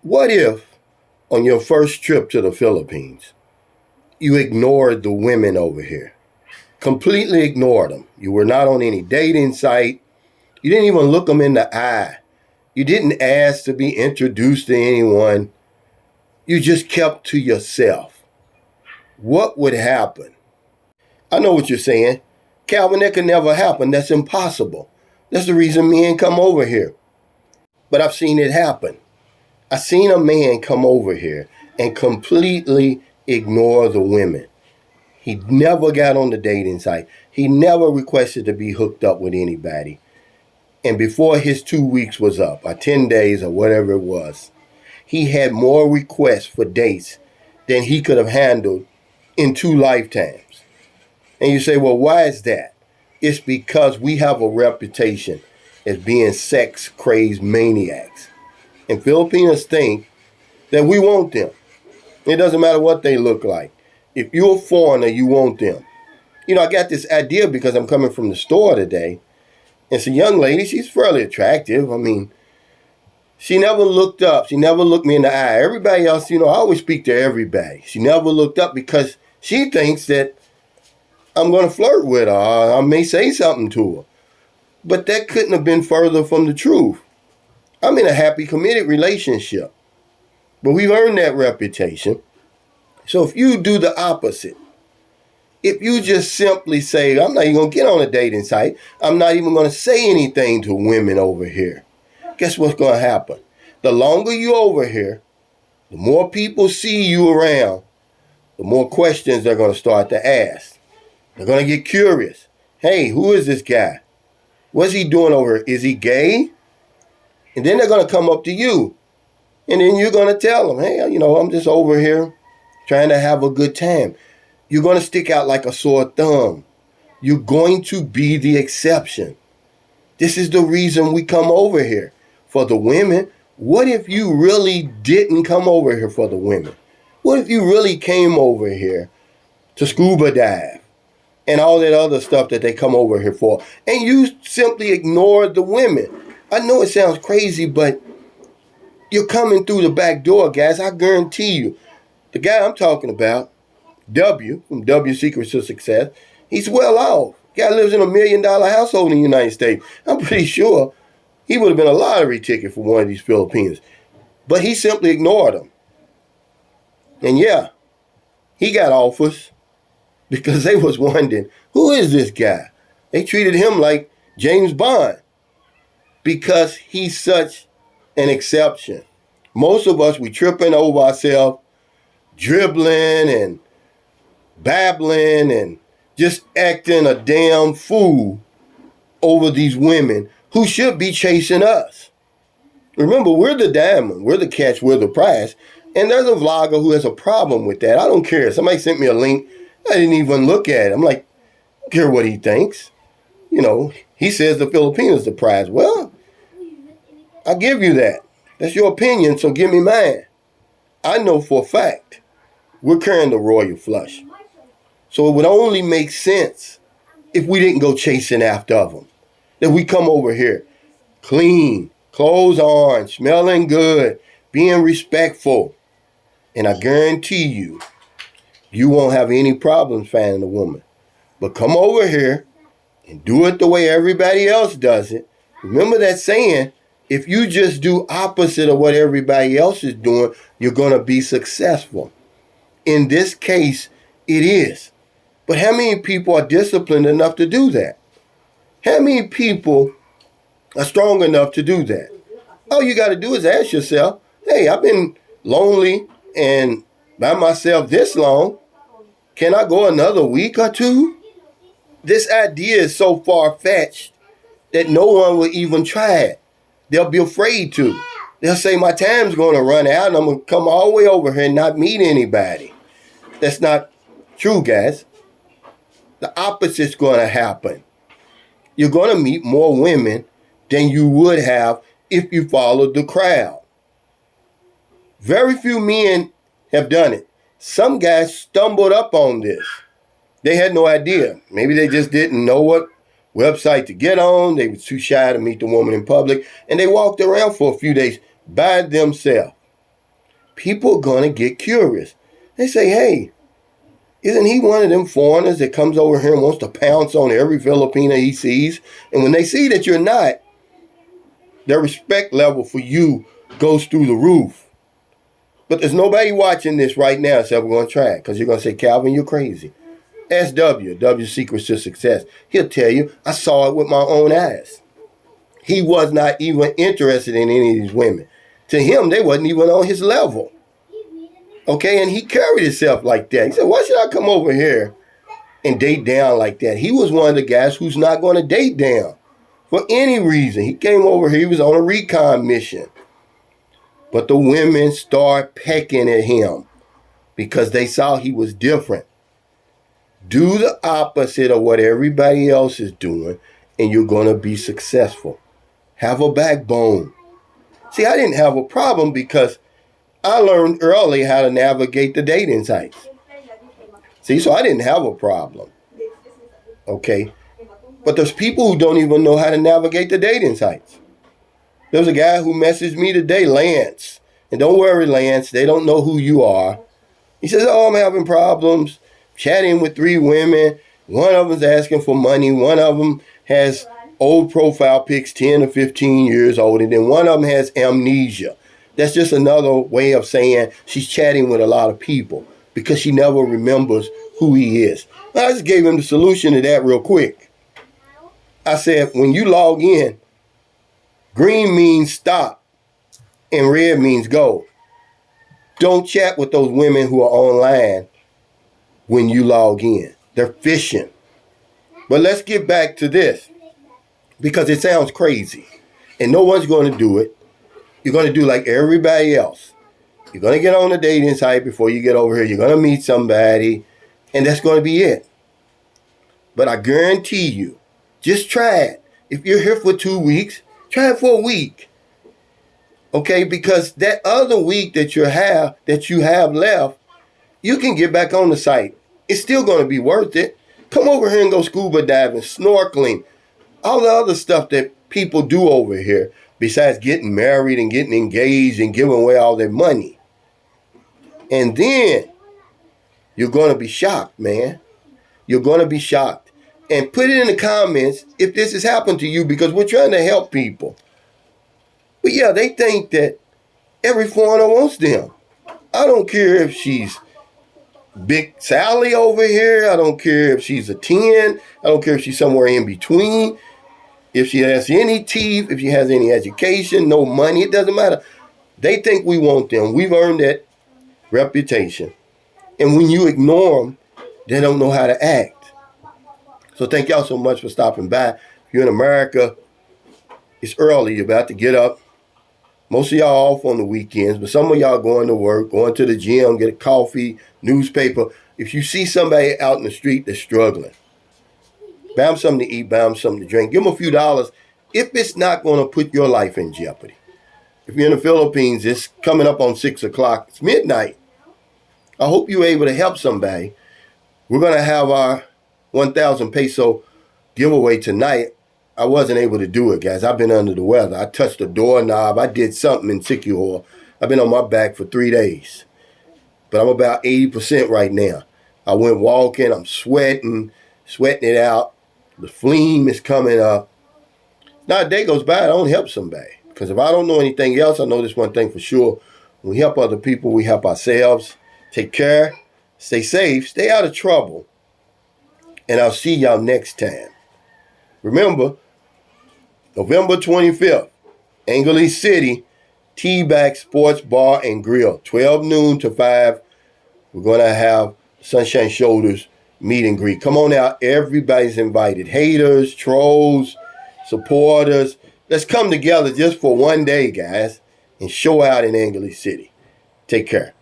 What if on your first trip to the Philippines, you ignored the women over here? Completely ignored them. You were not on any dating site. You didn't even look them in the eye. You didn't ask to be introduced to anyone. You just kept to yourself. What would happen? I know what you're saying. Calvin, that could never happen. That's impossible. That's the reason men come over here. But I've seen it happen. I seen a man come over here and completely ignore the women. He never got on the dating site. He never requested to be hooked up with anybody. And before his 2 weeks was up, or 10 days, or whatever it was, he had more requests for dates than he could have handled in 2 lifetimes. And you say, well, why is that? It's because we have a reputation as being sex-crazed maniacs. And Filipinos think that we want them. It doesn't matter what they look like. If you're a foreigner, you want them. You know, I got this idea because I'm coming from the store today. And it's a young lady. She's fairly attractive. I mean, she never looked up. She never looked me in the eye. Everybody else, I always speak to everybody. She never looked up because she thinks that I'm going to flirt with her. I may say something to her. But that couldn't have been further from the truth. I'm in a happy, committed relationship. But we've earned that reputation. So if you do the opposite, if you just simply say, I'm not even going to get on a dating site, I'm not even going to say anything to women over here, guess what's going to happen? The longer you're over here, the more people see you around, the more questions they're going to start to ask. They're going to get curious. Hey, who is this guy? What's he doing over here? Is he gay? And then they're going to come up to you. And then you're going to tell them, hey, I'm just over here trying to have a good time. You're going to stick out like a sore thumb. You're going to be the exception. This is the reason we come over here. For the women, what if you really didn't come over here for the women? What if you really came over here to scuba dive and all that other stuff that they come over here for, and you simply ignored the women? I know it sounds crazy, but you're coming through the back door, guys. I guarantee you. The guy I'm talking about, W, from W Secrets to Success, he's well off. Guy lives in $1 million household in the United States. I'm pretty sure he would have been a lottery ticket for one of these Filipinos. But he simply ignored them. And yeah, he got offers because they was wondering, who is this guy? They treated him like James Bond because he's such an exception. Most of us, we tripping over ourselves, dribbling and babbling and just acting a damn fool over these women who should be chasing us. Remember, we're the diamond, we're the catch, we're the prize. And there's a vlogger who has a problem with that. I don't care. Somebody sent me a link. I didn't even look at it. I'm like, I don't care what he thinks. He says the Filipinos the prize. Well, I give you that. That's your opinion, so give me mine. I know for a fact we're carrying the royal flush. So it would only make sense if we didn't go chasing after them. That we come over here clean, clothes on, smelling good, being respectful. And I guarantee you, you won't have any problems finding a woman. But come over here and do it the way everybody else does it. Remember that saying, if you just do opposite of what everybody else is doing, you're going to be successful. In this case, it is. But how many people are disciplined enough to do that? How many people are strong enough to do that? All you got to do is ask yourself, hey, I've been lonely and by myself this long. Can I go another week or two? This idea is so far-fetched that no one will even try it. They'll be afraid to. They'll say, my time's going to run out and I'm going to come all the way over here and not meet anybody. That's not true, guys. The opposite's going to happen. You're going to meet more women than you would have if you followed the crowd. Very few men have done it. Some guys stumbled up on this. They had no idea. Maybe they just didn't know what website to get on. They were too shy to meet the woman in public. And they walked around for a few days by themselves. people are going to get curious. They say, hey, isn't he one of them foreigners that comes over here and wants to pounce on every Filipina he sees? And when they see that you're not, their respect level for you goes through the roof. But there's nobody watching this right now except we're going to try it, because you're going to say, Calvin, you're crazy. Ask W Secrets to Success. He'll tell you, I saw it with my own eyes. He was not even interested in any of these women. To him, they wasn't even on his level. Okay, and he carried himself like that. He said, why should I come over here and date down like that? He was one of the guys who's not going to date down for any reason. He came over here, he was on a recon mission. But the women start pecking at him because they saw he was different. Do the opposite of what everybody else is doing, and you're going to be successful. Have a backbone. See, I didn't have a problem because I learned early how to navigate the dating sites. See, so I didn't have a problem. Okay? But there's people who don't even know how to navigate the dating sites. There's a guy who messaged me today, Lance. And don't worry, Lance, they don't know who you are. He says, oh, I'm having problems chatting with 3 women. One of them's asking for money. One of them has old profile pics, 10 or 15 years old. And then one of them has amnesia. That's just another way of saying she's chatting with a lot of people because she never remembers who he is. I just gave him the solution to that real quick. I said, when you log in, green means stop and red means go. Don't chat with those women who are online when you log in. They're fishing. But let's get back to this because it sounds crazy and no one's going to do it. You're going to do like everybody else. You're going to get on a dating site before you get over here. You're going to meet somebody, and that's going to be it. But I guarantee you, just try it. If you're here for 2 weeks, try it for a week. Okay, because that other week that you have left, you can get back on the site. It's still going to be worth it. Come over here and go scuba diving, snorkeling, all the other stuff that people do over here. Besides getting married and getting engaged and giving away all their money. And then you're going to be shocked, man. You're going to be shocked. And put it in the comments if this has happened to you because we're trying to help people. But yeah, they think that every foreigner wants them. I don't care if she's Big Sally over here. I don't care if she's a 10. I don't care if she's somewhere in between. If she has any teeth, if she has any education, no money, it doesn't matter. They think we want them. We've earned that reputation. And when you ignore them, they don't know how to act. So thank y'all so much for stopping by. If you're in America, it's early. You're about to get up. Most of y'all off on the weekends, but some of y'all going to work, going to the gym, get a coffee, newspaper. If you see somebody out in the street that's struggling, buy them something to eat, buy them something to drink. Give them a few dollars if it's not going to put your life in jeopardy. If you're in the Philippines, it's coming up on 6 o'clock. It's midnight. I hope you're able to help somebody. We're going to have our 1,000 peso giveaway tonight. I wasn't able to do it, guys. I've been under the weather. I touched a doorknob. I did something in Siquijor. I've been on my back for 3 days. But I'm about 80% right now. I went walking. I'm sweating it out. The phlegm is coming up. Not a day goes by, I don't help somebody. Because if I don't know anything else, I know this one thing for sure. When we help other people, we help ourselves. Take care. Stay safe. Stay out of trouble. And I'll see y'all next time. Remember, November 25th, Angeles City, T-Back Sports Bar and Grill. 12 noon to 5. We're going to have Sunshine Shoulders meet and greet. Come on out. Everybody's invited. Haters, trolls, supporters. Let's come together just for one day, guys, and show out in Angeles City. Take care.